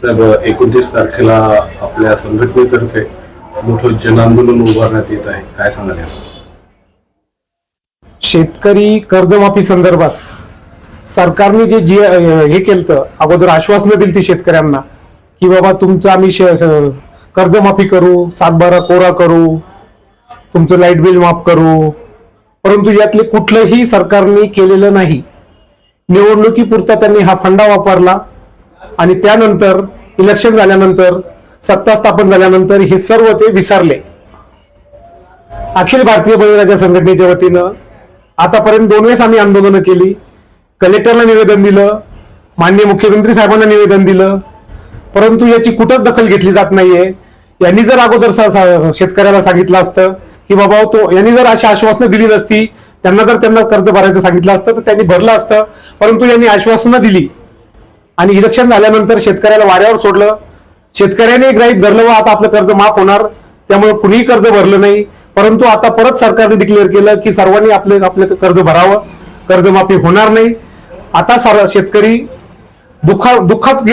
साहेब 29 तारखेला आपल्या संघटनेतर्फे मोठं जनआंदोलन उभारण्यात येत आहे, काय सांगाल? शेतकरी कर्जमाफी संदर्भात सरकारने जे हे केलं, अगोदर आश्वासनं दिली ती शेतकऱ्यांना की बाबा तुमचं आम्ही कर्जमाफी करू, 7/12 कोरा करू, तुमचं लाईट बिल माफ करू, परंतु यातले कुठलंही सरकारने केलेलं नाही. निवडणुकीपुरता त्यांनी हा फंडा वापरला आणि त्यानंतर इलेक्शन झाल्यानंतर, सत्ता स्थापन झाल्यानंतर हे सर्व ते विसरले. अखिल भारतीय बळीराजा संघटनेच्या वतीनं आतापर्यंत 2 वेळेस आम्ही आंदोलनं केली. कलेक्टरला निवेदन दिलं, माननीय मुख्यमंत्री साहेबांना निवेदन दिलं, परंतु याची कुठंच दखल घेतली जात नाहीये. यांनी जर अगोदर शेतकऱ्याला सांगितलं असतं की बाबा यांनी जर अशी आश्वासनं दिली नसती, त्यांना कर्ज भरायचं सांगितलं असतं तर त्यांनी भरलं असतं, परंतु यांनी आश्वासनं दिली आणि इलेक्शन झाल्यानंतर शेतकऱ्याला वाऱ्यावर सोडलं. शेतकऱ्याने गृहीत धरलं व आता आपलं कर्ज माफ होणार, त्यामुळे कुणीही कर्ज भरलं नाही. परंतु आता परत सरकारने डिक्लेअर केलं की सर्वांनी आपलं कर्ज भरावं, कर्जमाफी होणार नाही. आता शेतकरी दुःखात